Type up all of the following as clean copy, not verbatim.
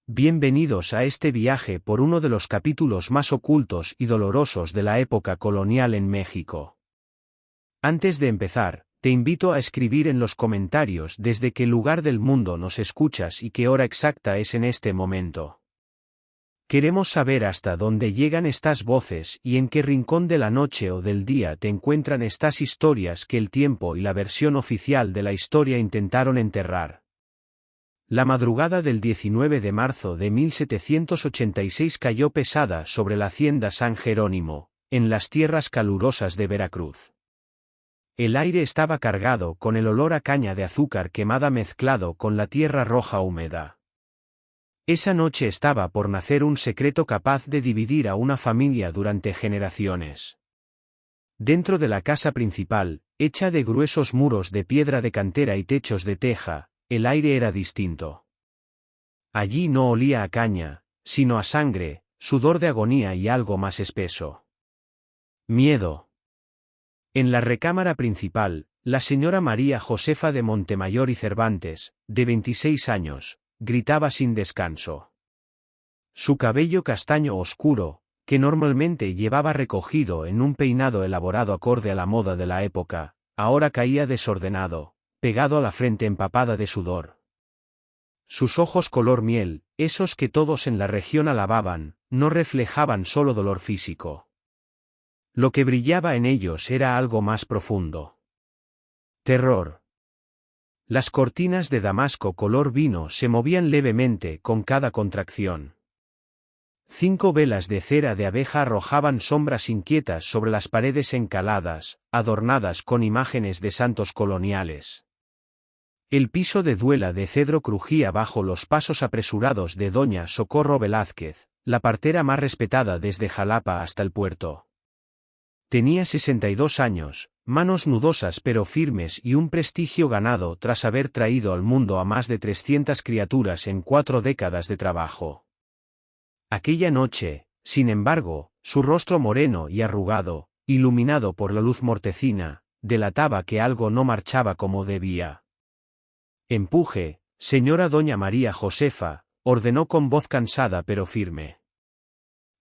Bienvenidos a este viaje por uno de los capítulos más ocultos y dolorosos de la época colonial en México. Antes de empezar, te invito a escribir en los comentarios desde qué lugar del mundo nos escuchas y qué hora exacta es en este momento. Queremos saber hasta dónde llegan estas voces y en qué rincón de la noche o del día te encuentran estas historias que el tiempo y la versión oficial de la historia intentaron enterrar. La madrugada del 19 de marzo de 1786 cayó pesada sobre la hacienda San Jerónimo, en las tierras calurosas de Veracruz. El aire estaba cargado con el olor a caña de azúcar quemada mezclado con la tierra roja húmeda. Esa noche estaba por nacer un secreto capaz de dividir a una familia durante generaciones. Dentro de la casa principal, hecha de gruesos muros de piedra de cantera y techos de teja, el aire era distinto. Allí no olía a caña, sino a sangre, sudor de agonía y algo más espeso. Miedo. En la recámara principal, la señora María Josefa de Montemayor y Cervantes, de 26 años, gritaba sin descanso. Su cabello castaño oscuro, que normalmente llevaba recogido en un peinado elaborado acorde a la moda de la época, ahora caía desordenado, pegado a la frente empapada de sudor. Sus ojos color miel, esos que todos en la región alababan, no reflejaban solo dolor físico. Lo que brillaba en ellos era algo más profundo. Terror. Las cortinas de damasco color vino se movían levemente con cada contracción. 5 velas de cera de abeja arrojaban sombras inquietas sobre las paredes encaladas, adornadas con imágenes de santos coloniales. El piso de duela de cedro crujía bajo los pasos apresurados de doña Socorro Velázquez, la partera más respetada desde Jalapa hasta el puerto. Tenía 62 años, manos nudosas pero firmes y un prestigio ganado tras haber traído al mundo a más de 300 criaturas en 4 décadas de trabajo. Aquella noche, sin embargo, su rostro moreno y arrugado, iluminado por la luz mortecina, delataba que algo no marchaba como debía. Empuje, señora doña María Josefa, ordenó con voz cansada pero firme.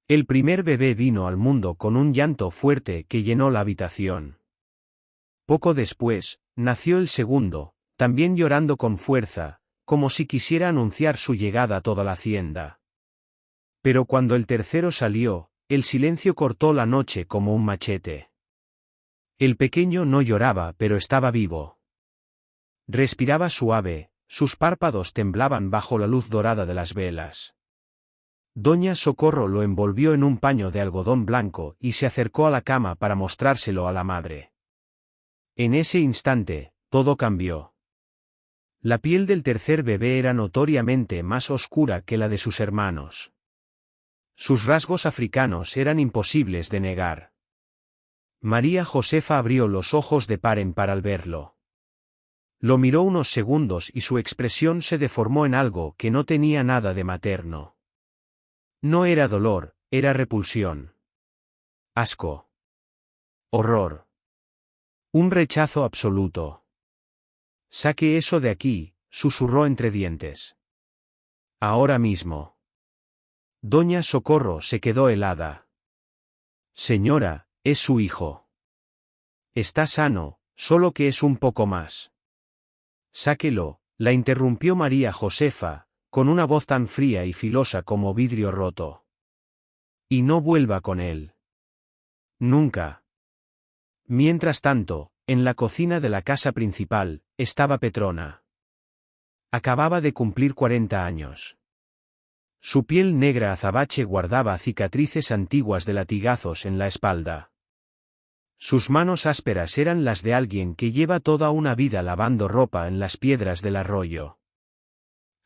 El primer bebé vino al mundo con un llanto fuerte que llenó la habitación. Poco después, nació el segundo, también llorando con fuerza, como si quisiera anunciar su llegada a toda la hacienda. Pero cuando el tercero salió, el silencio cortó la noche como un machete. El pequeño no lloraba pero estaba vivo. Respiraba suave, sus párpados temblaban bajo la luz dorada de las velas. Doña Socorro lo envolvió en un paño de algodón blanco y se acercó a la cama para mostrárselo a la madre. En ese instante, todo cambió. La piel del tercer bebé era notoriamente más oscura que la de sus hermanos. Sus rasgos africanos eran imposibles de negar. María Josefa abrió los ojos de par en par al verlo. Lo miró unos segundos y su expresión se deformó en algo que no tenía nada de materno. No era dolor, era repulsión. Asco. Horror. Un rechazo absoluto. «Saque eso de aquí», susurró entre dientes. «Ahora mismo». Doña Socorro se quedó helada. «Señora, es su hijo. Está sano, solo que es un poco más». «Sáquelo», la interrumpió María Josefa, con una voz tan fría y filosa como vidrio roto. «Y no vuelva con él. Nunca». Mientras tanto, en la cocina de la casa principal, estaba Petrona. Acababa de cumplir 40 años. Su piel negra azabache guardaba cicatrices antiguas de latigazos en la espalda. Sus manos ásperas eran las de alguien que lleva toda una vida lavando ropa en las piedras del arroyo.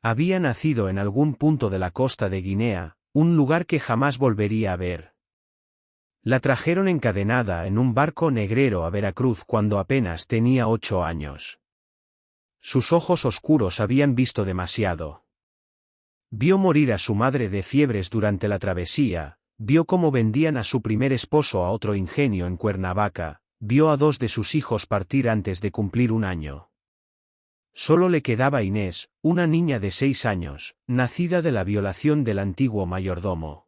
Había nacido en algún punto de la costa de Guinea, un lugar que jamás volvería a ver. La trajeron encadenada en un barco negrero a Veracruz cuando apenas tenía 8 años. Sus ojos oscuros habían visto demasiado. Vio morir a su madre de fiebres durante la travesía, vio cómo vendían a su primer esposo a otro ingenio en Cuernavaca, vio a 2 de sus hijos partir antes de cumplir 1 año. Solo le quedaba Inés, una niña de 6 años, nacida de la violación del antiguo mayordomo.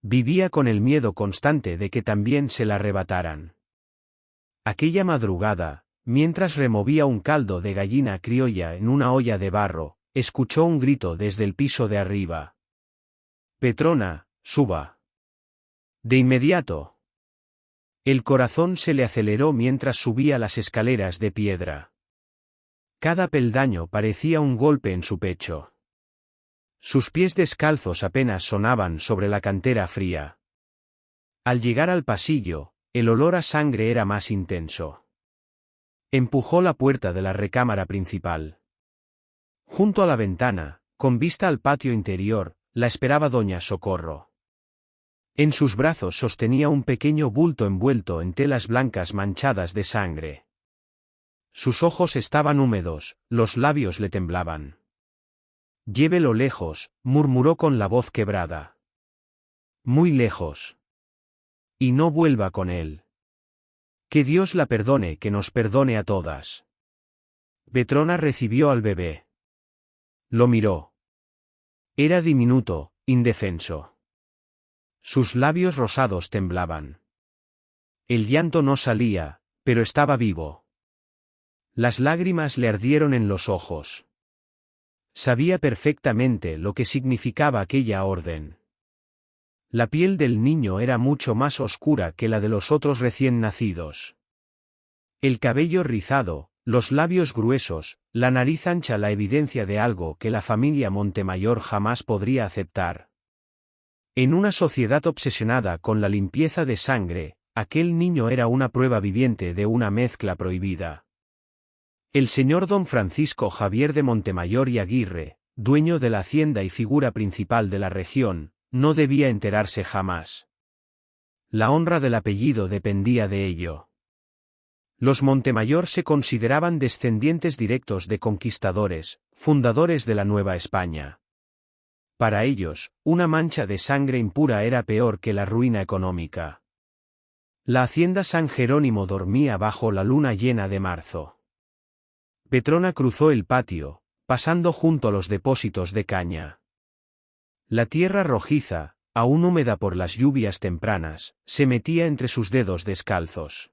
Vivía con el miedo constante de que también se la arrebataran. Aquella madrugada, mientras removía un caldo de gallina criolla en una olla de barro, escuchó un grito desde el piso de arriba. «Petrona, suba». De inmediato. El corazón se le aceleró mientras subía las escaleras de piedra. Cada peldaño parecía un golpe en su pecho. Sus pies descalzos apenas sonaban sobre la cantera fría. Al llegar al pasillo, el olor a sangre era más intenso. Empujó la puerta de la recámara principal. Junto a la ventana, con vista al patio interior, la esperaba doña Socorro. En sus brazos sostenía un pequeño bulto envuelto en telas blancas manchadas de sangre. Sus ojos estaban húmedos, los labios le temblaban. «Llévelo lejos», murmuró con la voz quebrada. «Muy lejos. Y no vuelva con él. Que Dios la perdone, que nos perdone a todas». Petrona recibió al bebé. Lo miró. Era diminuto, indefenso. Sus labios rosados temblaban. El llanto no salía, pero estaba vivo. Las lágrimas le ardieron en los ojos. Sabía perfectamente lo que significaba aquella orden. La piel del niño era mucho más oscura que la de los otros recién nacidos. El cabello rizado, los labios gruesos, la nariz ancha, la evidencia de algo que la familia Montemayor jamás podría aceptar. En una sociedad obsesionada con la limpieza de sangre, aquel niño era una prueba viviente de una mezcla prohibida. El señor don Francisco Javier de Montemayor y Aguirre, dueño de la hacienda y figura principal de la región, no debía enterarse jamás. La honra del apellido dependía de ello. Los Montemayor se consideraban descendientes directos de conquistadores, fundadores de la Nueva España. Para ellos, una mancha de sangre impura era peor que la ruina económica. La hacienda San Jerónimo dormía bajo la luna llena de marzo. Petrona cruzó el patio, pasando junto a los depósitos de caña. La tierra rojiza, aún húmeda por las lluvias tempranas, se metía entre sus dedos descalzos.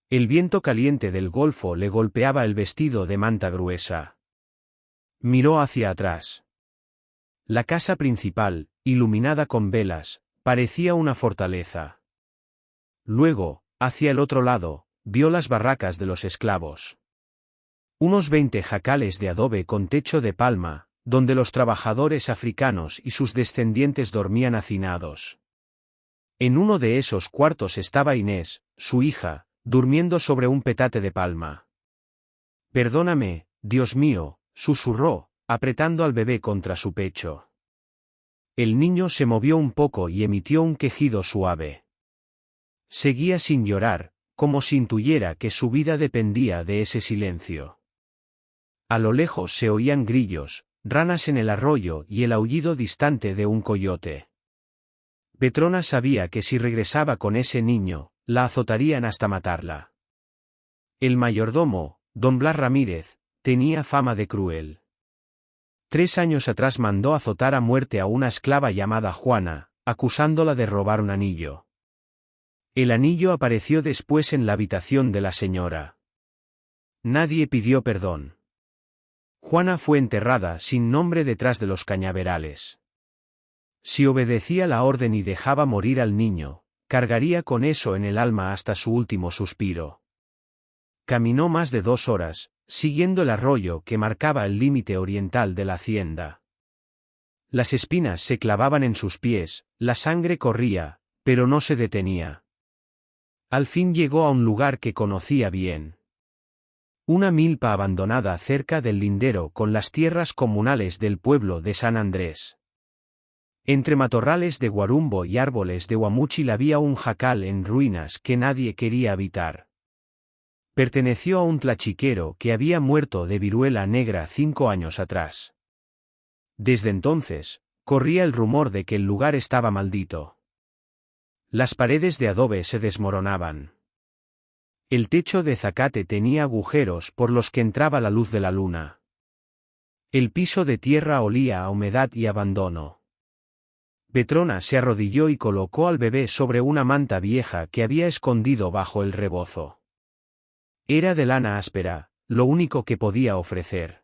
El viento caliente del golfo le golpeaba el vestido de manta gruesa. Miró hacia atrás. La casa principal, iluminada con velas, parecía una fortaleza. Luego, hacia el otro lado, vio las barracas de los esclavos. Unos 20 jacales de adobe con techo de palma, donde los trabajadores africanos y sus descendientes dormían hacinados. En uno de esos cuartos estaba Inés, su hija, durmiendo sobre un petate de palma. «Perdóname, Dios mío», susurró, apretando al bebé contra su pecho. El niño se movió un poco y emitió un quejido suave. Seguía sin llorar, como si intuyera que su vida dependía de ese silencio. A lo lejos se oían grillos, ranas en el arroyo y el aullido distante de un coyote. Petrona sabía que si regresaba con ese niño, la azotarían hasta matarla. El mayordomo, don Blas Ramírez, tenía fama de cruel. 3 años atrás mandó azotar a muerte a una esclava llamada Juana, acusándola de robar un anillo. El anillo apareció después en la habitación de la señora. Nadie pidió perdón. Juana fue enterrada sin nombre detrás de los cañaverales. Si obedecía la orden y dejaba morir al niño, cargaría con eso en el alma hasta su último suspiro. Caminó más de 2 horas, siguiendo el arroyo que marcaba el límite oriental de la hacienda. Las espinas se clavaban en sus pies, la sangre corría, pero no se detenía. Al fin llegó a un lugar que conocía bien. Una milpa abandonada cerca del lindero con las tierras comunales del pueblo de San Andrés. Entre matorrales de guarumbo y árboles de huamúchil había un jacal en ruinas que nadie quería habitar. Perteneció a un tlachiquero que había muerto de viruela negra 5 años atrás. Desde entonces, corría el rumor de que el lugar estaba maldito. Las paredes de adobe se desmoronaban. El techo de zacate tenía agujeros por los que entraba la luz de la luna. El piso de tierra olía a humedad y abandono. Petrona se arrodilló y colocó al bebé sobre una manta vieja que había escondido bajo el rebozo. Era de lana áspera, lo único que podía ofrecer.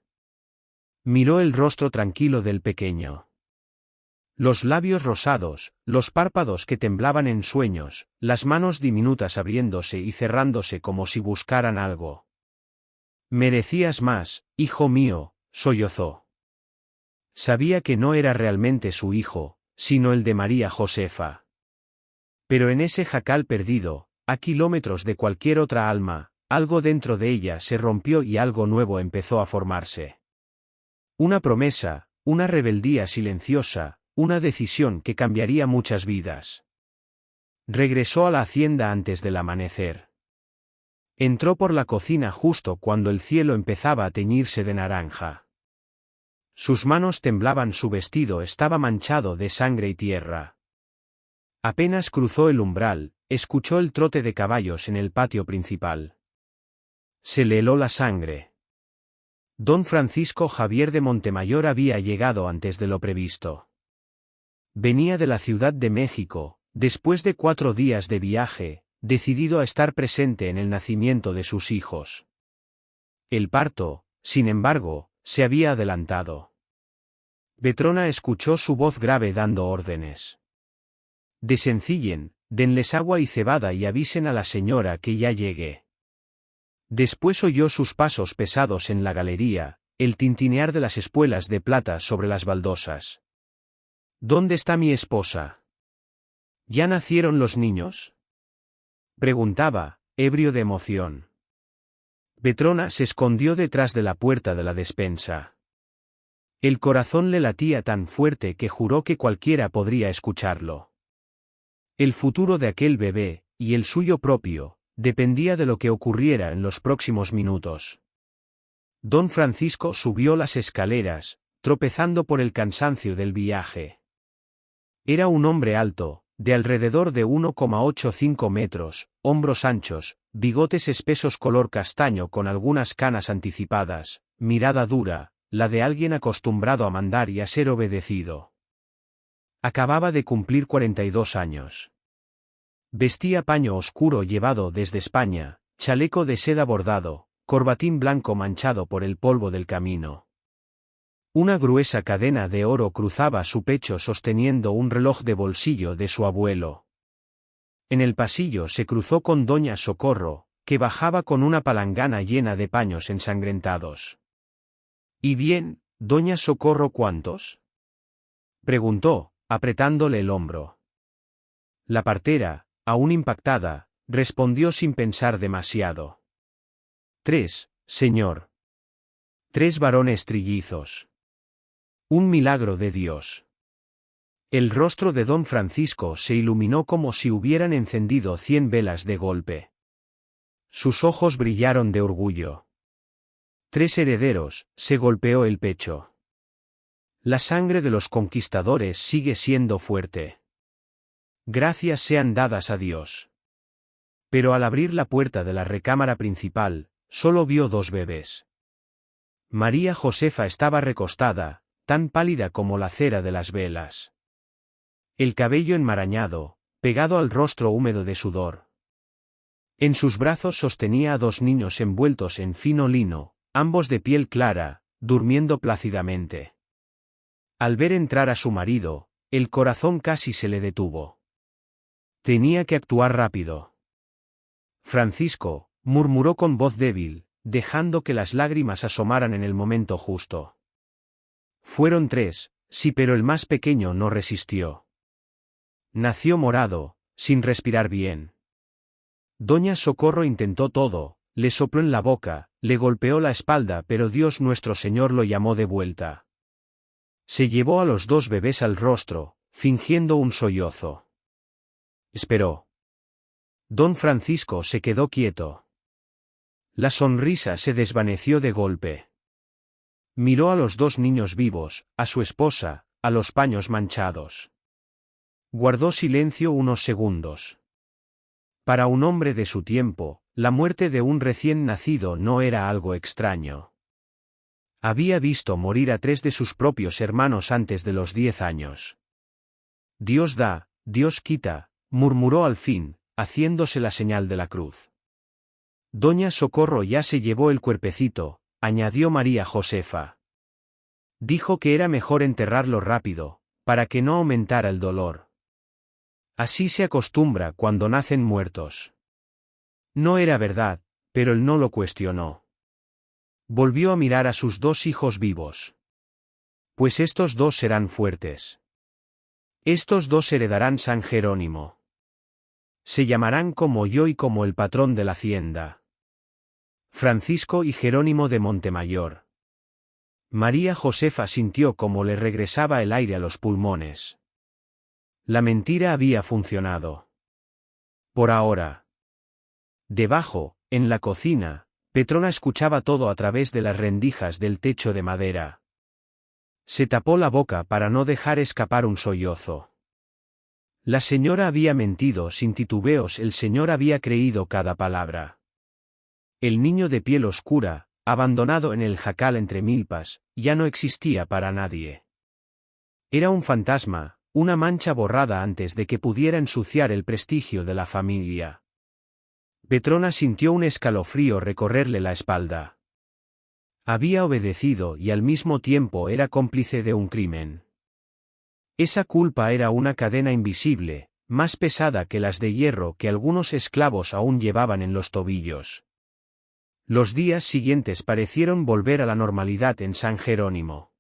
Miró el rostro tranquilo del pequeño. Los labios rosados, los párpados que temblaban en sueños, las manos diminutas abriéndose y cerrándose como si buscaran algo. Merecías más, hijo mío, sollozó. Sabía que no era realmente su hijo, sino el de María Josefa. Pero en ese jacal perdido, a kilómetros de cualquier otra alma, algo dentro de ella se rompió y algo nuevo empezó a formarse. Una promesa, una rebeldía silenciosa, una decisión que cambiaría muchas vidas. Regresó a la hacienda antes del amanecer. Entró por la cocina justo cuando el cielo empezaba a teñirse de naranja. Sus manos temblaban, su vestido estaba manchado de sangre y tierra. Apenas cruzó el umbral, escuchó el trote de caballos en el patio principal. Se le heló la sangre. Don Francisco Javier de Montemayor había llegado antes de lo previsto. Venía de la Ciudad de México, después de 4 días de viaje, decidido a estar presente en el nacimiento de sus hijos. El parto, sin embargo, se había adelantado. Petrona escuchó su voz grave dando órdenes. Desencillen, denles agua y cebada y avisen a la señora que ya llegue. Después oyó sus pasos pesados en la galería, el tintinear de las espuelas de plata sobre las baldosas. ¿Dónde está mi esposa? ¿Ya nacieron los niños? Preguntaba, ebrio de emoción. Petrona se escondió detrás de la puerta de la despensa. El corazón le latía tan fuerte que juró que cualquiera podría escucharlo. El futuro de aquel bebé, y el suyo propio, dependía de lo que ocurriera en los próximos minutos. Don Francisco subió las escaleras, tropezando por el cansancio del viaje. Era un hombre alto, de alrededor de 1,85 metros, hombros anchos, bigotes espesos color castaño con algunas canas anticipadas, mirada dura, la de alguien acostumbrado a mandar y a ser obedecido. Acababa de cumplir 42 años. Vestía paño oscuro llevado desde España, chaleco de seda bordado, corbatín blanco manchado por el polvo del camino. Una gruesa cadena de oro cruzaba su pecho sosteniendo un reloj de bolsillo de su abuelo. En el pasillo se cruzó con doña Socorro, que bajaba con una palangana llena de paños ensangrentados. —¿Y bien, doña Socorro, cuántos? —preguntó, apretándole el hombro. La partera, aún impactada, respondió sin pensar demasiado. 3, señor. 3 varones trillizos. Un milagro de Dios. El rostro de don Francisco se iluminó como si hubieran encendido 100 velas de golpe. Sus ojos brillaron de orgullo. 3 herederos, se golpeó el pecho. La sangre de los conquistadores sigue siendo fuerte. Gracias sean dadas a Dios. Pero al abrir la puerta de la recámara principal, solo vio 2 bebés. María Josefa estaba recostada, tan pálida como la cera de las velas. El cabello enmarañado, pegado al rostro húmedo de sudor. En sus brazos sostenía a 2 niños envueltos en fino lino, ambos de piel clara, durmiendo plácidamente. Al ver entrar a su marido, el corazón casi se le detuvo. Tenía que actuar rápido. Francisco, murmuró con voz débil, dejando que las lágrimas asomaran en el momento justo. Fueron 3, sí, pero el más pequeño no resistió. Nació morado, sin respirar bien. Doña Socorro intentó todo, le sopló en la boca, le golpeó la espalda, pero Dios nuestro Señor lo llamó de vuelta. Se llevó a los 2 bebés al rostro, fingiendo un sollozo. Esperó. Don Francisco se quedó quieto. La sonrisa se desvaneció de golpe. Miró a los 2 niños vivos, a su esposa, a los paños manchados. Guardó silencio unos segundos. Para un hombre de su tiempo, La muerte de un recién nacido no era algo extraño. Había visto morir a 3 de sus propios hermanos antes de los 10 años. Dios da, Dios quita, murmuró al fin, haciéndose la señal de la cruz. Doña Socorro ya se llevó el cuerpecito, añadió María Josefa. Dijo que era mejor enterrarlo rápido, para que no aumentara el dolor. Así se acostumbra cuando nacen muertos. No era verdad, pero él no lo cuestionó. Volvió a mirar a sus 2 hijos vivos. Pues estos 2 serán fuertes. Estos 2 heredarán San Jerónimo. Se llamarán como yo y como el patrón de la hacienda. Francisco y Jerónimo de Montemayor. María Josefa sintió como le regresaba el aire a los pulmones. La mentira había funcionado. Por ahora. Debajo, en la cocina, Petrona escuchaba todo a través de las rendijas del techo de madera. Se tapó la boca para no dejar escapar un sollozo. La señora había mentido sin titubeos, el señor había creído cada palabra. El niño de piel oscura, abandonado en el jacal entre milpas, ya no existía para nadie. Era un fantasma, una mancha borrada antes de que pudiera ensuciar el prestigio de la familia. Petrona sintió un escalofrío recorrerle la espalda. Había obedecido y al mismo tiempo era cómplice de un crimen. Esa culpa era una cadena invisible, más pesada que las de hierro que algunos esclavos aún llevaban en los tobillos. Los días siguientes parecieron volver a la normalidad en San Jerónimo.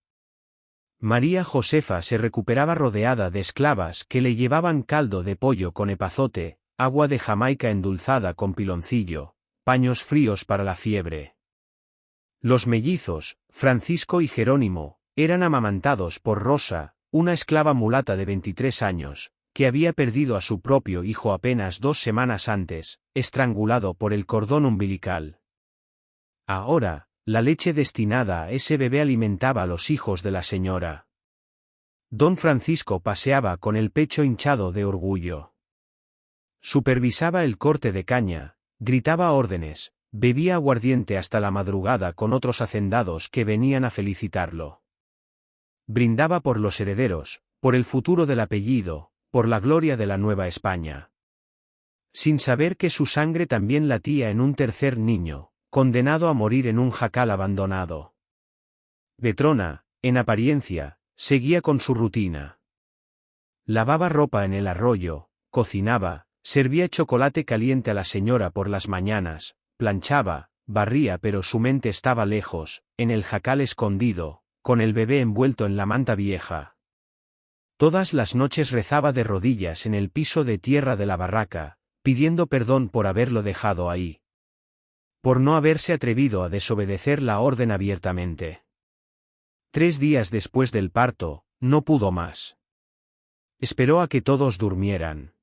María Josefa se recuperaba rodeada de esclavas que le llevaban caldo de pollo con epazote, agua de Jamaica endulzada con piloncillo, paños fríos para la fiebre. Los mellizos, Francisco y Jerónimo, eran amamantados por Rosa, una esclava mulata de 23 años, que había perdido a su propio hijo apenas 2 semanas antes, estrangulado por el cordón umbilical. Ahora, la leche destinada a ese bebé alimentaba a los hijos de la señora. Don Francisco paseaba con el pecho hinchado de orgullo. Supervisaba el corte de caña, gritaba órdenes, bebía aguardiente hasta la madrugada con otros hacendados que venían a felicitarlo. Brindaba por los herederos, por el futuro del apellido, por la gloria de la Nueva España. Sin saber que su sangre también latía en un tercer niño, condenado a morir en un jacal abandonado. Petrona, en apariencia, seguía con su rutina. Lavaba ropa en el arroyo, cocinaba, servía chocolate caliente a la señora por las mañanas, planchaba, barría, pero su mente estaba lejos, en el jacal escondido, con el bebé envuelto en la manta vieja. Todas las noches rezaba de rodillas en el piso de tierra de la barraca, pidiendo perdón por haberlo dejado ahí. Por no haberse atrevido a desobedecer la orden abiertamente. 3 días después del parto, no pudo más. Esperó a que todos durmieran.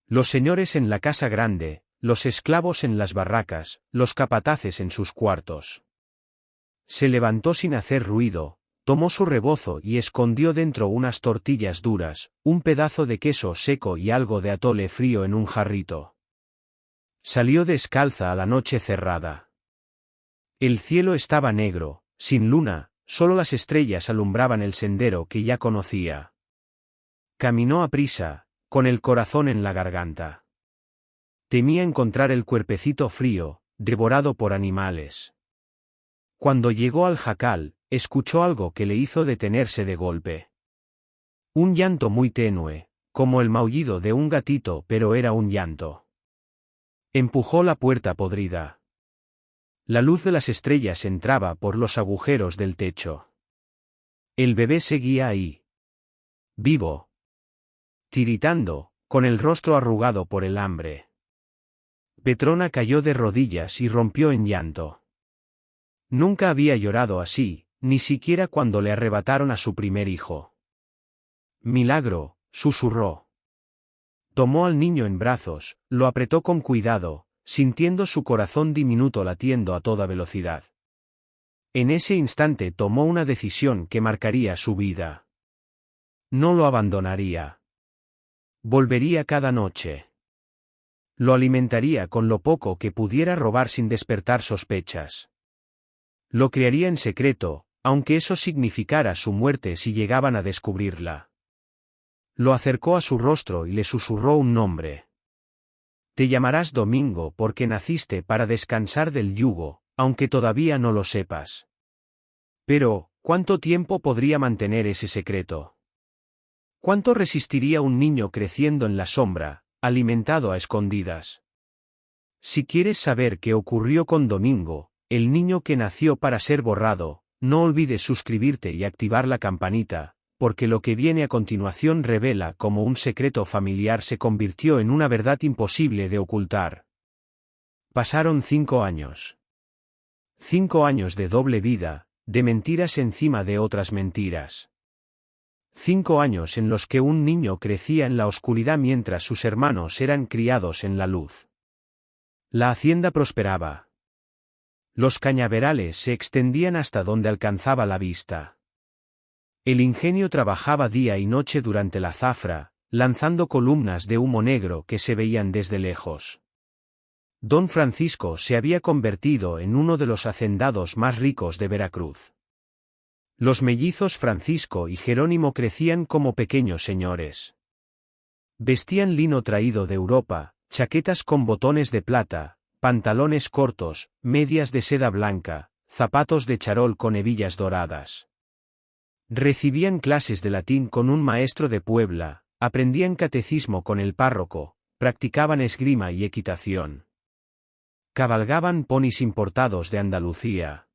Los señores en la casa grande, los esclavos en las barracas, los capataces en sus cuartos. Se levantó sin hacer ruido, tomó su rebozo y escondió dentro unas tortillas duras, un pedazo de queso seco y algo de atole frío en un jarrito. Salió descalza a la noche cerrada. El cielo estaba negro, sin luna, solo las estrellas alumbraban el sendero que ya conocía. Caminó aprisa, con el corazón en la garganta. Temía encontrar el cuerpecito frío, devorado por animales. Cuando llegó al jacal, escuchó algo que le hizo detenerse de golpe. Un llanto muy tenue, como el maullido de un gatito, pero era un llanto. Empujó la puerta podrida. La luz de las estrellas entraba por los agujeros del techo. El bebé seguía ahí. Vivo. Tiritando, con el rostro arrugado por el hambre. Petrona cayó de rodillas y rompió en llanto. Nunca había llorado así, ni siquiera cuando le arrebataron a su primer hijo. Milagro, susurró. Tomó al niño en brazos, lo apretó con cuidado, sintiendo su corazón diminuto latiendo a toda velocidad. En ese instante tomó una decisión que marcaría su vida. No lo abandonaría. Volvería cada noche. Lo alimentaría con lo poco que pudiera robar sin despertar sospechas. Lo criaría en secreto, aunque eso significara su muerte si llegaban a descubrirla. Lo acercó a su rostro y le susurró un nombre. Te llamarás Domingo porque naciste para descansar del yugo, aunque todavía no lo sepas. Pero, ¿cuánto tiempo podría mantener ese secreto? ¿Cuánto resistiría un niño creciendo en la sombra, alimentado a escondidas? Si quieres saber qué ocurrió con Domingo, el niño que nació para ser borrado, no olvides suscribirte y activar la campanita, porque lo que viene a continuación revela cómo un secreto familiar se convirtió en una verdad imposible de ocultar. Pasaron 5 años. 5 años de doble vida, de mentiras encima de otras mentiras. 5 años en los que un niño crecía en la oscuridad mientras sus hermanos eran criados en la luz. La hacienda prosperaba. Los cañaverales se extendían hasta donde alcanzaba la vista. El ingenio trabajaba día y noche durante la zafra, lanzando columnas de humo negro que se veían desde lejos. Don Francisco se había convertido en uno de los hacendados más ricos de Veracruz. Los mellizos Francisco y Jerónimo crecían como pequeños señores. Vestían lino traído de Europa, chaquetas con botones de plata, pantalones cortos, medias de seda blanca, zapatos de charol con hebillas doradas. Recibían clases de latín con un maestro de Puebla, aprendían catecismo con el párroco, practicaban esgrima y equitación. Cabalgaban ponis importados de Andalucía.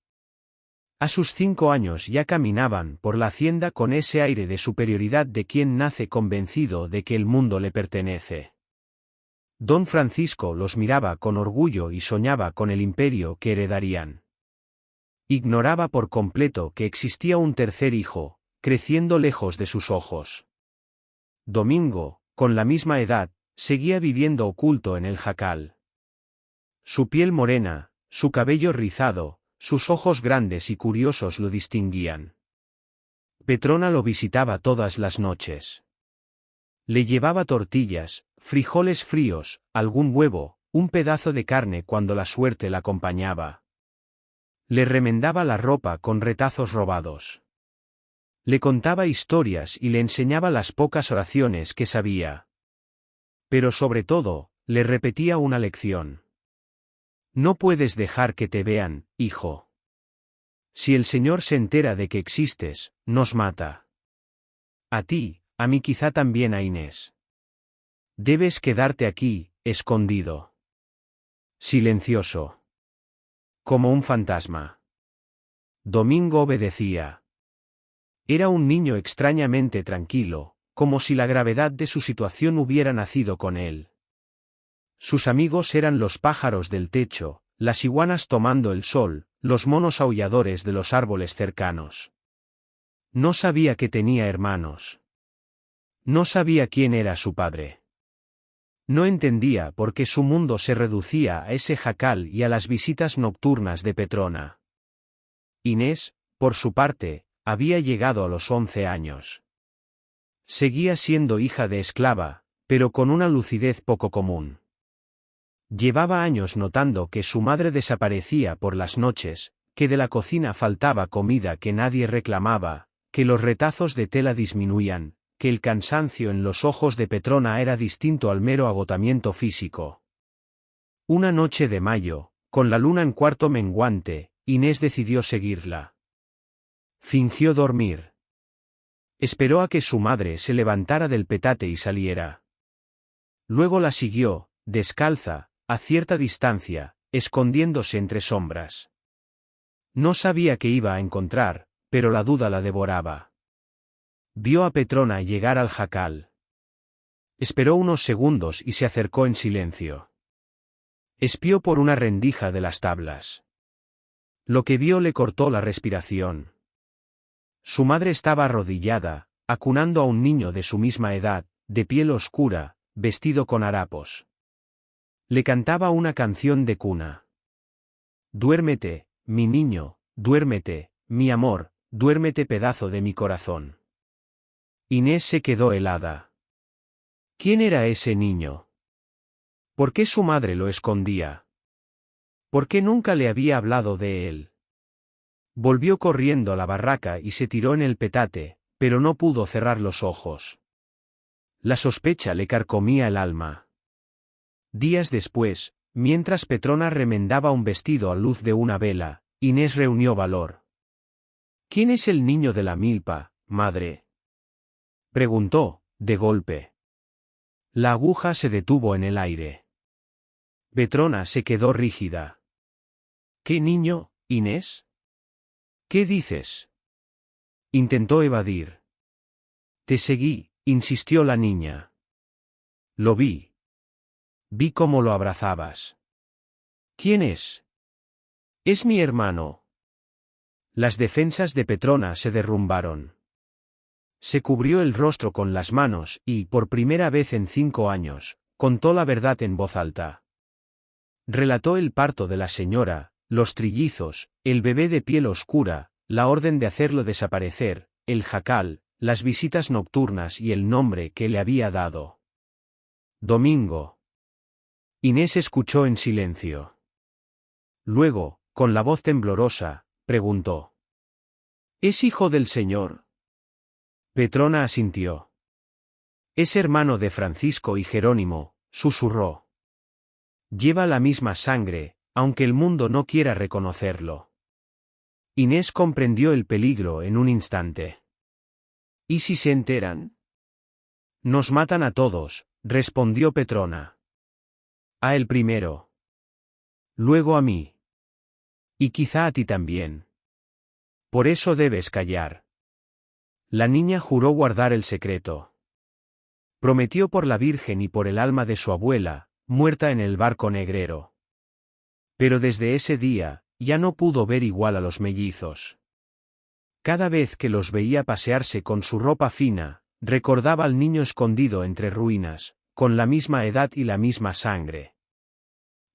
A sus 5 años ya caminaban por la hacienda con ese aire de superioridad de quien nace convencido de que el mundo le pertenece. Don Francisco los miraba con orgullo y soñaba con el imperio que heredarían. Ignoraba por completo que existía un tercer hijo, creciendo lejos de sus ojos. Domingo, con la misma edad, seguía viviendo oculto en el jacal. Su piel morena, su cabello rizado, sus ojos grandes y curiosos lo distinguían. Petrona lo visitaba todas las noches. Le llevaba tortillas, frijoles fríos, algún huevo, un pedazo de carne cuando la suerte la acompañaba. Le remendaba la ropa con retazos robados. Le contaba historias y le enseñaba las pocas oraciones que sabía. Pero sobre todo, le repetía una lección. No puedes dejar que te vean, hijo. Si el Señor se entera de que existes, nos mata. A ti, a mí quizá también a Inés. Debes quedarte aquí, escondido. Silencioso. Como un fantasma. Domingo obedecía. Era un niño extrañamente tranquilo, como si la gravedad de su situación hubiera nacido con él. Sus amigos eran los pájaros del techo, las iguanas tomando el sol, los monos aulladores de los árboles cercanos. No sabía que tenía hermanos. No sabía quién era su padre. No entendía por qué su mundo se reducía a ese jacal y a las visitas nocturnas de Petrona. Inés, por su parte, había llegado a los 11 años. Seguía siendo hija de esclava, pero con una lucidez poco común. Llevaba años notando que su madre desaparecía por las noches, que de la cocina faltaba comida que nadie reclamaba, que los retazos de tela disminuían, que el cansancio en los ojos de Petrona era distinto al mero agotamiento físico. Una noche de mayo, con la luna en cuarto menguante, Inés decidió seguirla. Fingió dormir. Esperó a que su madre se levantara del petate y saliera. Luego la siguió, descalza, a cierta distancia, escondiéndose entre sombras. No sabía qué iba a encontrar, pero la duda la devoraba. Vio a Petrona llegar al jacal. Esperó unos segundos y se acercó en silencio. Espió por una rendija de las tablas. Lo que vio le cortó la respiración. Su madre estaba arrodillada, acunando a un niño de su misma edad, de piel oscura, vestido con harapos. Le cantaba una canción de cuna. Duérmete, mi niño, duérmete, mi amor, duérmete pedazo de mi corazón. Inés se quedó helada. ¿Quién era ese niño? ¿Por qué su madre lo escondía? ¿Por qué nunca le había hablado de él? Volvió corriendo a la barraca y se tiró en el petate, pero no pudo cerrar los ojos. La sospecha le carcomía el alma. Días después, mientras Petrona remendaba un vestido a luz de una vela, Inés reunió valor. ¿Quién es el niño de la milpa, madre?, preguntó, de golpe. La aguja se detuvo en el aire. Petrona se quedó rígida. ¿Qué niño, Inés? ¿Qué dices? Intentó evadir. Te seguí, insistió la niña. Lo vi. Vi cómo lo abrazabas. ¿Quién es? Es mi hermano. Las defensas de Petrona se derrumbaron. Se cubrió el rostro con las manos y, por primera vez en 5 años, contó la verdad en voz alta. Relató el parto de la señora, los trillizos, el bebé de piel oscura, la orden de hacerlo desaparecer, el jacal, las visitas nocturnas y el nombre que le había dado. Domingo. Inés escuchó en silencio. Luego, con la voz temblorosa, preguntó. ¿Es hijo del señor? Petrona asintió. Es hermano de Francisco y Jerónimo, susurró. Lleva la misma sangre, aunque el mundo no quiera reconocerlo. Inés comprendió el peligro en un instante. ¿Y si se enteran? Nos matan a todos, respondió Petrona. A él primero. Luego a mí. Y quizá a ti también. Por eso debes callar. La niña juró guardar el secreto. Prometió por la Virgen y por el alma de su abuela, muerta en el barco negrero. Pero desde ese día, ya no pudo ver igual a los mellizos. Cada vez que los veía pasearse con su ropa fina, recordaba al niño escondido entre ruinas, con la misma edad y la misma sangre.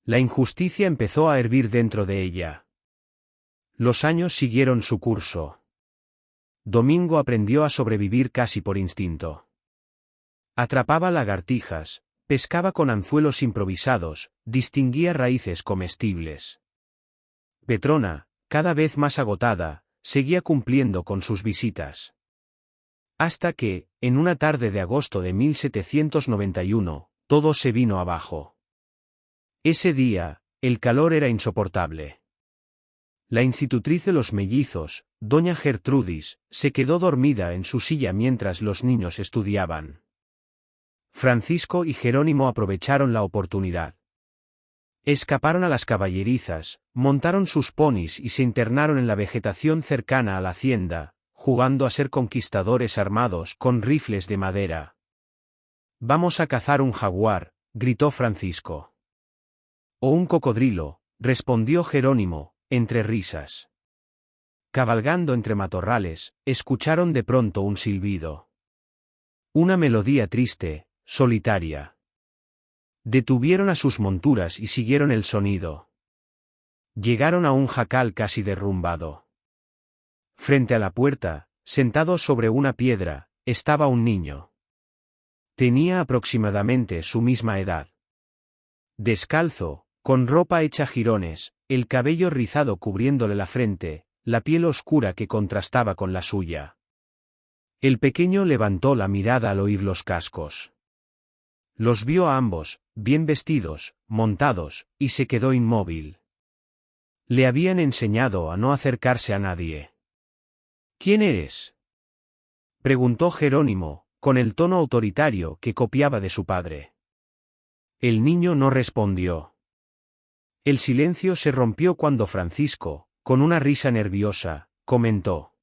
La injusticia empezó a hervir dentro de ella. Los años siguieron su curso. Domingo aprendió a sobrevivir casi por instinto. Atrapaba lagartijas, pescaba con anzuelos improvisados, distinguía raíces comestibles. Petrona, cada vez más agotada, seguía cumpliendo con sus visitas. Hasta que, en una tarde de agosto de 1791, todo se vino abajo. Ese día, el calor era insoportable. La institutriz de los mellizos, doña Gertrudis, se quedó dormida en su silla mientras los niños estudiaban. Francisco y Jerónimo aprovecharon la oportunidad. Escaparon a las caballerizas, montaron sus ponis y se internaron en la vegetación cercana a la hacienda, jugando a ser conquistadores armados con rifles de madera. «Vamos a cazar un jaguar», gritó Francisco. «O un cocodrilo», respondió Jerónimo, entre risas. Cabalgando entre matorrales, escucharon de pronto un silbido. Una melodía triste, solitaria. Detuvieron a sus monturas y siguieron el sonido. Llegaron a un jacal casi derrumbado. Frente a la puerta, sentado sobre una piedra, estaba un niño. Tenía aproximadamente su misma edad. Descalzo, con ropa hecha jirones, el cabello rizado cubriéndole la frente, la piel oscura que contrastaba con la suya. El pequeño levantó la mirada al oír los cascos. Los vio a ambos, bien vestidos, montados, y se quedó inmóvil. Le habían enseñado a no acercarse a nadie. ¿Quién eres?, preguntó Jerónimo, con el tono autoritario que copiaba de su padre. El niño no respondió. El silencio se rompió cuando Francisco, con una risa nerviosa, comentó: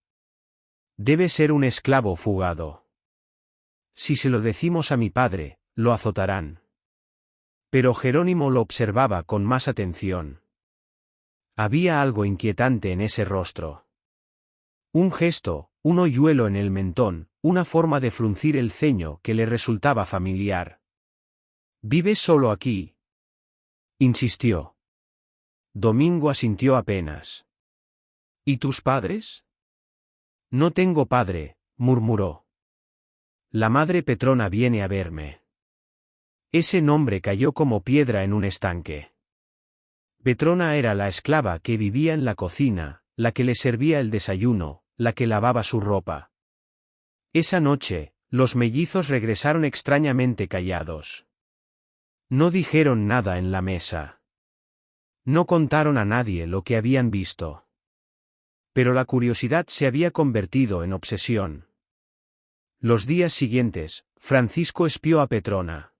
«Debe ser un esclavo fugado. Si se lo decimos a mi padre, lo azotarán». Pero Jerónimo lo observaba con más atención. Había algo inquietante en ese rostro. Un gesto, un hoyuelo en el mentón, una forma de fruncir el ceño que le resultaba familiar. «¿Vives solo aquí?», insistió. Domingo asintió apenas. «¿Y tus padres?». «No tengo padre», murmuró. «La madre Petrona viene a verme». Ese nombre cayó como piedra en un estanque. Petrona era la esclava que vivía en la cocina, la que le servía el desayuno, la que lavaba su ropa. Esa noche, los mellizos regresaron extrañamente callados. No dijeron nada en la mesa. No contaron a nadie lo que habían visto. Pero la curiosidad se había convertido en obsesión. Los días siguientes, Francisco espió a Petrona.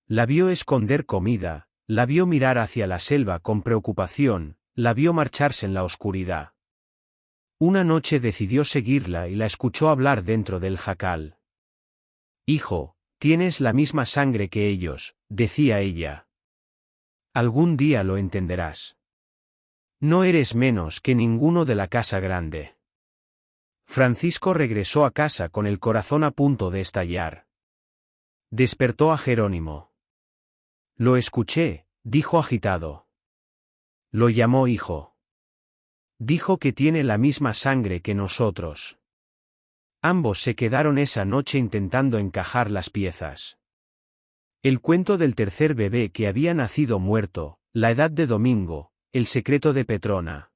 La vio esconder comida, la vio mirar hacia la selva con preocupación, la vio marcharse en la oscuridad. Una noche decidió seguirla y la escuchó hablar dentro del jacal. «Hijo, tienes la misma sangre que ellos», decía ella. «Algún día lo entenderás. No eres menos que ninguno de la casa grande». Francisco regresó a casa con el corazón a punto de estallar. Despertó a Jerónimo. «Lo escuché», dijo agitado. Lo llamó hijo. Dijo que tiene la misma sangre que nosotros. Ambos se quedaron esa noche intentando encajar las piezas. El cuento del tercer bebé que había nacido muerto, la edad de Domingo, el secreto de Petrona.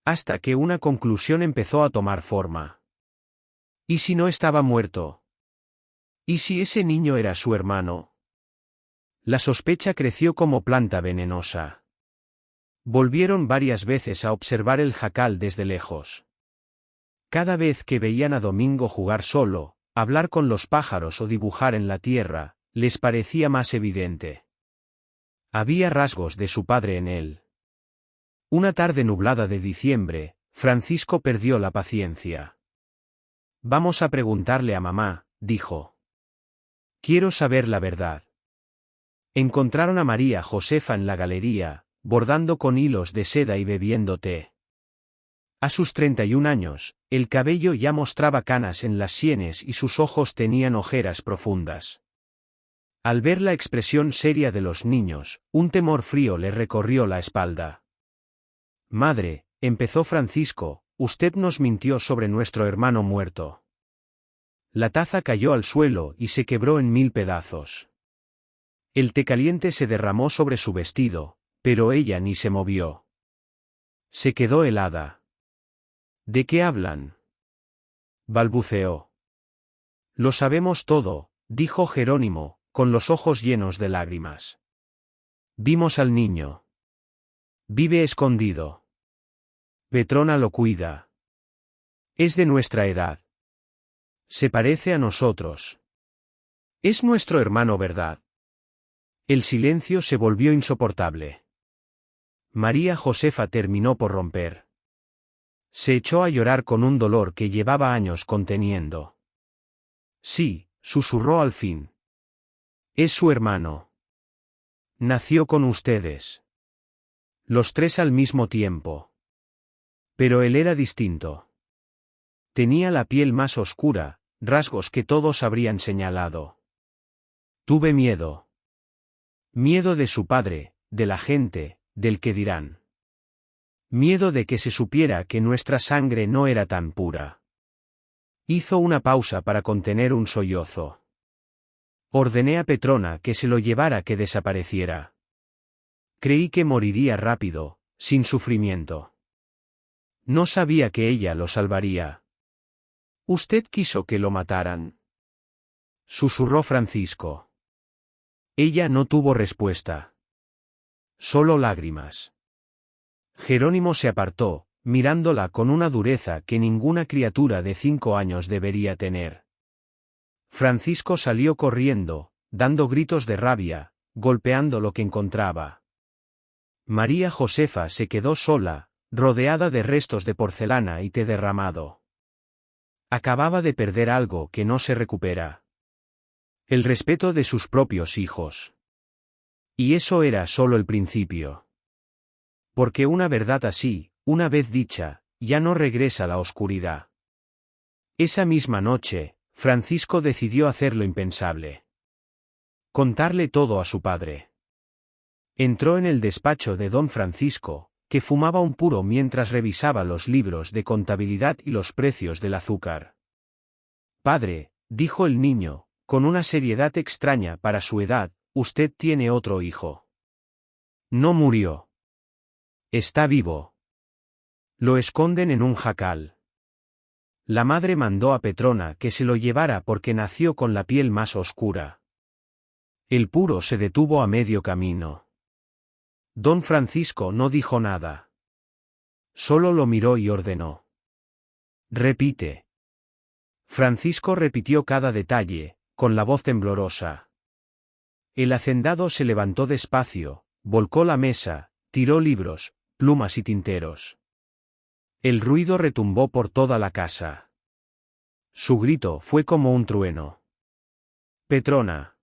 Hasta que una conclusión empezó a tomar forma. ¿Y si no estaba muerto? ¿Y si ese niño era su hermano? La sospecha creció como planta venenosa. Volvieron varias veces a observar el jacal desde lejos. Cada vez que veían a Domingo jugar solo, hablar con los pájaros o dibujar en la tierra, les parecía más evidente. Había rasgos de su padre en él. Una tarde nublada de diciembre, Francisco perdió la paciencia. «Vamos a preguntarle a mamá», dijo. «Quiero saber la verdad». Encontraron a María Josefa en la galería, bordando con hilos de seda y bebiendo té. A sus 31 años, el cabello ya mostraba canas en las sienes y sus ojos tenían ojeras profundas. Al ver la expresión seria de los niños, un temor frío le recorrió la espalda. «Madre», empezó Francisco, «usted nos mintió sobre nuestro hermano muerto». La taza cayó al suelo y se quebró en 1000 pedazos. El té caliente se derramó sobre su vestido, pero ella ni se movió. Se quedó helada. «¿De qué hablan?», balbuceó. «Lo sabemos todo», dijo Jerónimo, con los ojos llenos de lágrimas. «Vimos al niño. Vive escondido. Petrona lo cuida. Es de nuestra edad. Se parece a nosotros. Es nuestro hermano, ¿verdad?». El silencio se volvió insoportable. María Josefa terminó por romper. Se echó a llorar con un dolor que llevaba años conteniendo. «Sí», susurró al fin. «Es su hermano. Nació con ustedes. Los tres al mismo tiempo. Pero él era distinto. Tenía la piel más oscura, rasgos que todos habrían señalado. Tuve miedo. Miedo de su padre, de la gente, del que dirán. Miedo de que se supiera que nuestra sangre no era tan pura». Hizo una pausa para contener un sollozo. «Ordené a Petrona que se lo llevara, que desapareciera. Creí que moriría rápido, sin sufrimiento. No sabía que ella lo salvaría». «¿Usted quiso que lo mataran?», susurró Francisco. Ella no tuvo respuesta. Solo lágrimas. Jerónimo se apartó, mirándola con una dureza que ninguna criatura de 5 años debería tener. Francisco salió corriendo, dando gritos de rabia, golpeando lo que encontraba. María Josefa se quedó sola, rodeada de restos de porcelana y té derramado. Acababa de perder algo que no se recupera. El respeto de sus propios hijos. Y eso era solo el principio. Porque una verdad así, una vez dicha, ya no regresa a la oscuridad. Esa misma noche, Francisco decidió hacer lo impensable. Contarle todo a su padre. Entró en el despacho de don Francisco, que fumaba un puro mientras revisaba los libros de contabilidad y los precios del azúcar. «Padre», dijo el niño, con una seriedad extraña para su edad, usted tiene otro hijo. No murió. Está vivo. Lo esconden en un jacal. La madre mandó a Petrona que se lo llevara porque nació con la piel más oscura. El puro se detuvo a medio camino. Don Francisco no dijo nada. Solo lo miró y ordenó. Repite. Francisco repitió cada detalle, con la voz temblorosa. El hacendado se levantó despacio, volcó la mesa, tiró libros, plumas y tinteros. El ruido retumbó por toda la casa. Su grito fue como un trueno. Petrona.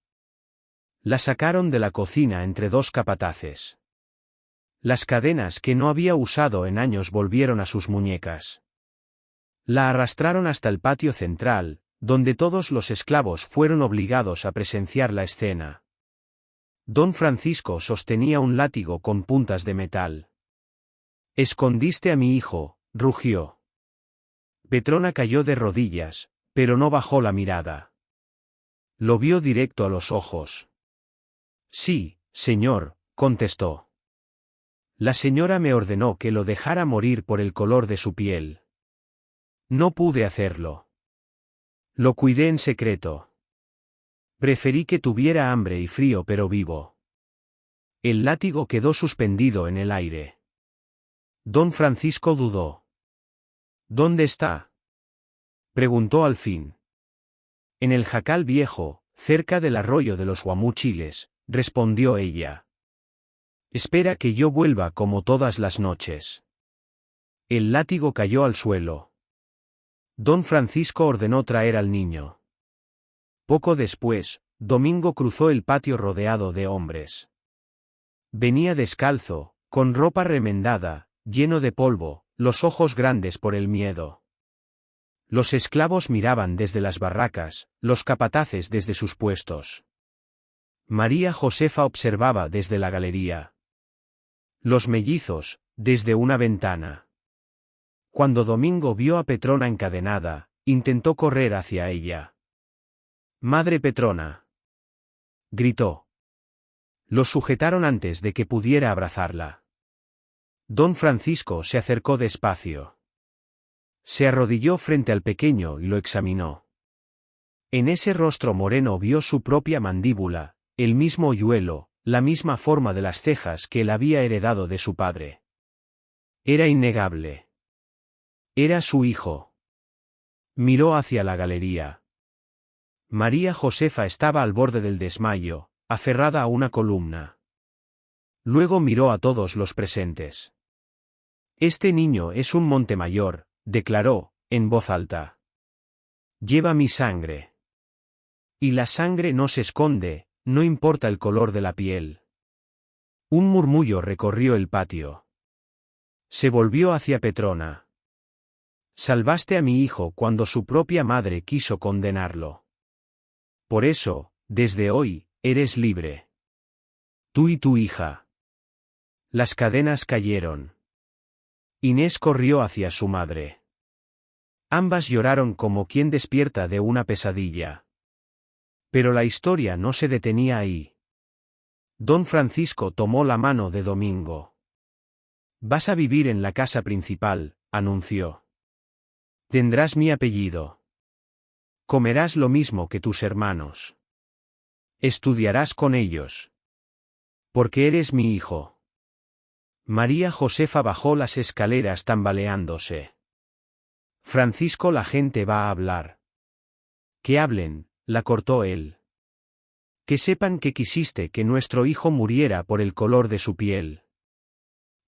La sacaron de la cocina entre dos capataces. Las cadenas que no había usado en años volvieron a sus muñecas. La arrastraron hasta el patio central, donde todos los esclavos fueron obligados a presenciar la escena. Don Francisco sostenía un látigo con puntas de metal. «Escondiste a mi hijo», rugió. Petrona cayó de rodillas, pero no bajó la mirada. Lo vio directo a los ojos. «Sí, señor», contestó. «La señora me ordenó que lo dejara morir por el color de su piel. No pude hacerlo. Lo cuidé en secreto. Preferí que tuviera hambre y frío pero vivo». El látigo quedó suspendido en el aire. Don Francisco dudó. «¿Dónde está?», preguntó al fin. «En el jacal viejo, cerca del arroyo de los guamúchiles», respondió ella. «Espera que yo vuelva como todas las noches». El látigo cayó al suelo. Don Francisco ordenó traer al niño. Poco después, Domingo cruzó el patio rodeado de hombres. Venía descalzo, con ropa remendada, lleno de polvo, los ojos grandes por el miedo. Los esclavos miraban desde las barracas, los capataces desde sus puestos. María Josefa observaba desde la galería. Los mellizos, desde una ventana. Cuando Domingo vio a Petrona encadenada, intentó correr hacia ella. «Madre Petrona», gritó. Lo sujetaron antes de que pudiera abrazarla. Don Francisco se acercó despacio. Se arrodilló frente al pequeño y lo examinó. En ese rostro moreno vio su propia mandíbula, el mismo hoyuelo, la misma forma de las cejas que él había heredado de su padre. Era innegable. Era su hijo. Miró hacia la galería. María Josefa estaba al borde del desmayo, aferrada a una columna. Luego miró a todos los presentes. «Este niño es un Montemayor», declaró, en voz alta. «Lleva mi sangre. Y la sangre no se esconde, no importa el color de la piel». Un murmullo recorrió el patio. Se volvió hacia Petrona. «Salvaste a mi hijo cuando su propia madre quiso condenarlo. Por eso, desde hoy, eres libre. Tú y tu hija». Las cadenas cayeron. Inés corrió hacia su madre. Ambas lloraron como quien despierta de una pesadilla. Pero la historia no se detenía ahí. Don Francisco tomó la mano de Domingo. «Vas a vivir en la casa principal», anunció. «Tendrás mi apellido. Comerás lo mismo que tus hermanos. Estudiarás con ellos. Porque eres mi hijo». María Josefa bajó las escaleras tambaleándose. «Francisco, la gente va a hablar». «Que hablen», la cortó él. «Que sepan que quisiste que nuestro hijo muriera por el color de su piel.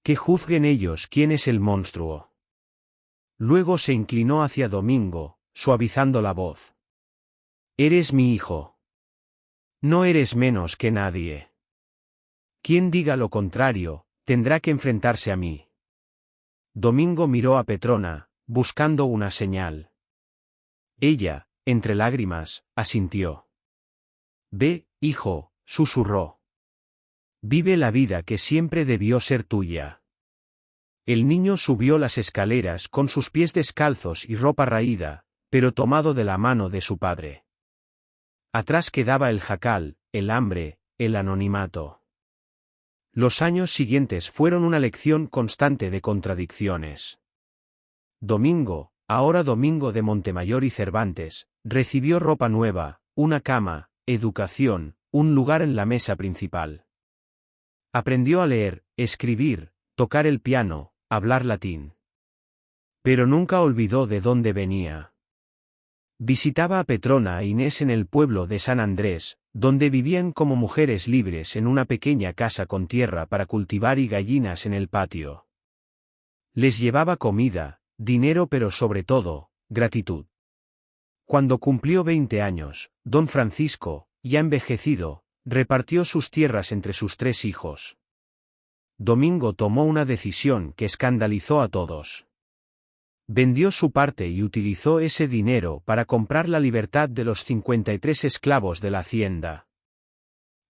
Que juzguen ellos quién es el monstruo». Luego se inclinó hacia Domingo, suavizando la voz. «Eres mi hijo. No eres menos que nadie. Quien diga lo contrario, tendrá que enfrentarse a mí». Domingo miró a Petrona, buscando una señal. Ella, entre lágrimas, asintió. «Ve, hijo», susurró. «Vive la vida que siempre debió ser tuya». El niño subió las escaleras con sus pies descalzos y ropa raída, pero tomado de la mano de su padre. Atrás quedaba el jacal, el hambre, el anonimato. Los años siguientes fueron una lección constante de contradicciones. Domingo, ahora Domingo de Montemayor y Cervantes, recibió ropa nueva, una cama, educación, un lugar en la mesa principal. Aprendió a leer, escribir, tocar el piano, hablar latín. Pero nunca olvidó de dónde venía. Visitaba a Petrona e Inés en el pueblo de San Andrés, donde vivían como mujeres libres en una pequeña casa con tierra para cultivar y gallinas en el patio. Les llevaba comida, dinero, pero sobre todo, gratitud. Cuando cumplió 20 años, don Francisco, ya envejecido, repartió sus tierras entre sus 3 hijos. Domingo tomó una decisión que escandalizó a todos. Vendió su parte y utilizó ese dinero para comprar la libertad de los 53 esclavos de la hacienda.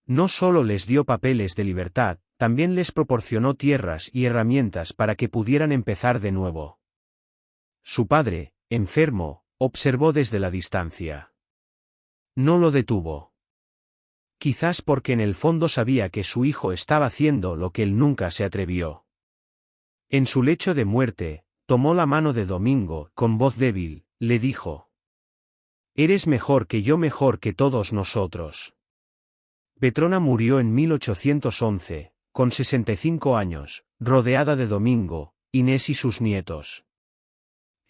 No solo les dio papeles de libertad, también les proporcionó tierras y herramientas para que pudieran empezar de nuevo. Su padre, enfermo, observó desde la distancia. No lo detuvo. Quizás porque en el fondo sabía que su hijo estaba haciendo lo que él nunca se atrevió. En su lecho de muerte, tomó la mano de Domingo, con voz débil, le dijo: «Eres mejor que yo, mejor que todos nosotros». Petrona murió en 1811, con 65 años, rodeada de Domingo, Inés y sus nietos.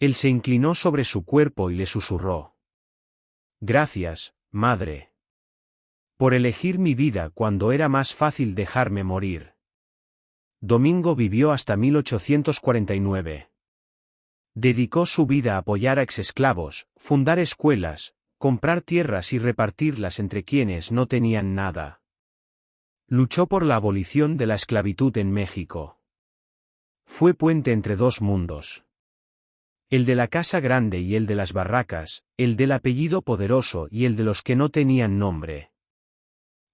Él se inclinó sobre su cuerpo y le susurró: «Gracias, madre. Por elegir mi vida cuando era más fácil dejarme morir». Domingo vivió hasta 1849. Dedicó su vida a apoyar a exesclavos, fundar escuelas, comprar tierras y repartirlas entre quienes no tenían nada. Luchó por la abolición de la esclavitud en México. Fue puente entre 2 mundos. El de la casa grande y el de las barracas, el del apellido poderoso y el de los que no tenían nombre.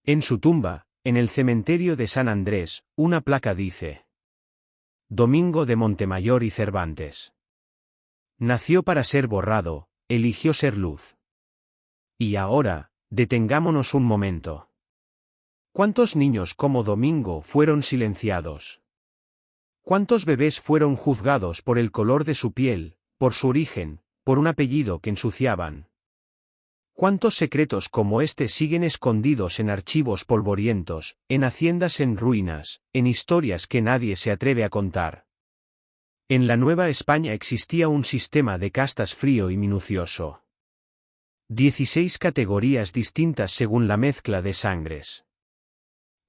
En su tumba, en el cementerio de San Andrés, una placa dice: «Domingo de Montemayor y Cervantes. Nació para ser borrado, eligió ser luz». Y ahora, detengámonos un momento. ¿Cuántos niños como Domingo fueron silenciados? ¿Cuántos bebés fueron juzgados por el color de su piel, por su origen, por un apellido que ensuciaban? ¿Cuántos secretos como este siguen escondidos en archivos polvorientos, en haciendas en ruinas, en historias que nadie se atreve a contar? En la Nueva España existía un sistema de castas frío y minucioso. 16 categorías distintas según la mezcla de sangres.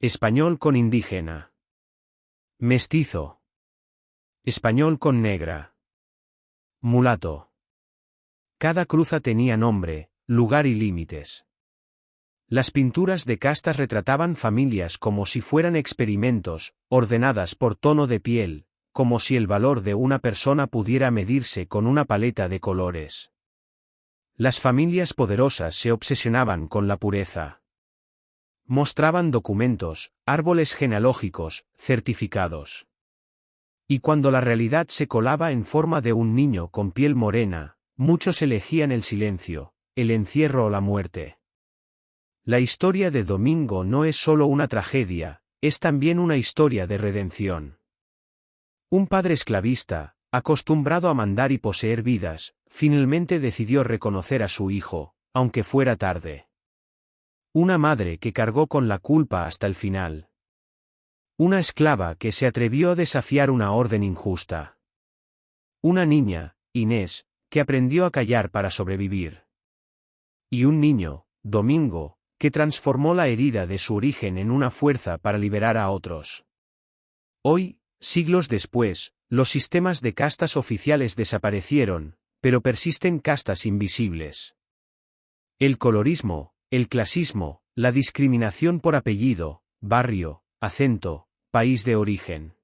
Español con indígena. Mestizo. Español con negra. Mulato. Cada cruza tenía nombre, lugar y límites. Las pinturas de castas retrataban familias como si fueran experimentos, ordenadas por tono de piel, como si el valor de una persona pudiera medirse con una paleta de colores. Las familias poderosas se obsesionaban con la pureza. Mostraban documentos, árboles genealógicos, certificados. Y cuando la realidad se colaba en forma de un niño con piel morena, muchos elegían el silencio, el encierro o la muerte. La historia de Domingo no es solo una tragedia, es también una historia de redención. Un padre esclavista, acostumbrado a mandar y poseer vidas, finalmente decidió reconocer a su hijo, aunque fuera tarde. Una madre que cargó con la culpa hasta el final. Una esclava que se atrevió a desafiar una orden injusta. Una niña, Inés, que aprendió a callar para sobrevivir. Y un niño, Domingo, que transformó la herida de su origen en una fuerza para liberar a otros. Hoy, siglos después, los sistemas de castas oficiales desaparecieron, pero persisten castas invisibles. El colorismo, el clasismo, la discriminación por apellido, barrio, acento, país de origen.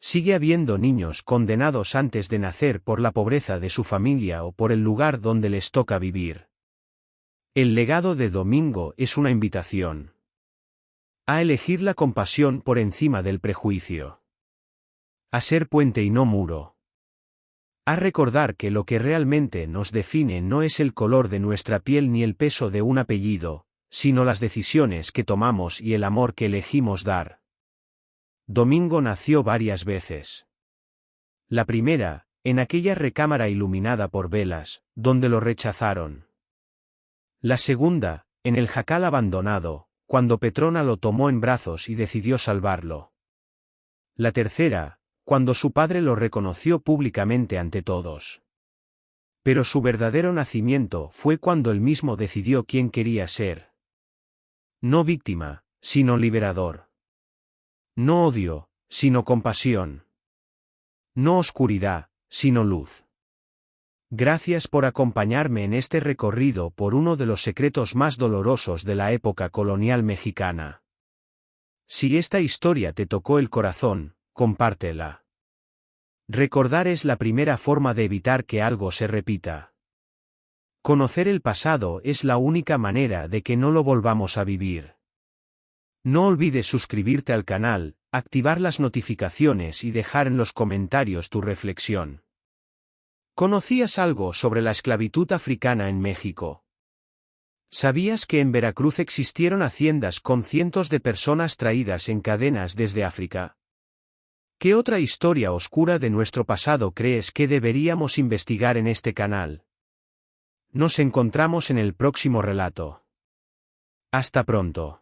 Sigue habiendo niños condenados antes de nacer por la pobreza de su familia o por el lugar donde les toca vivir. El legado de Domingo es una invitación a elegir la compasión por encima del prejuicio. A ser puente y no muro. A recordar que lo que realmente nos define no es el color de nuestra piel ni el peso de un apellido, sino las decisiones que tomamos y el amor que elegimos dar. Domingo nació varias veces. La primera, en aquella recámara iluminada por velas, donde lo rechazaron. La segunda, en el jacal abandonado, cuando Petrona lo tomó en brazos y decidió salvarlo. La tercera, cuando su padre lo reconoció públicamente ante todos. Pero su verdadero nacimiento fue cuando él mismo decidió quién quería ser. No víctima, sino liberador. No odio, sino compasión. No oscuridad, sino luz. Gracias por acompañarme en este recorrido por uno de los secretos más dolorosos de la época colonial mexicana. Si esta historia te tocó el corazón, compártela. Recordar es la primera forma de evitar que algo se repita. Conocer el pasado es la única manera de que no lo volvamos a vivir. No olvides suscribirte al canal, activar las notificaciones y dejar en los comentarios tu reflexión. ¿Conocías algo sobre la esclavitud africana en México? ¿Sabías que en Veracruz existieron haciendas con cientos de personas traídas en cadenas desde África? ¿Qué otra historia oscura de nuestro pasado crees que deberíamos investigar en este canal? Nos encontramos en el próximo relato. Hasta pronto.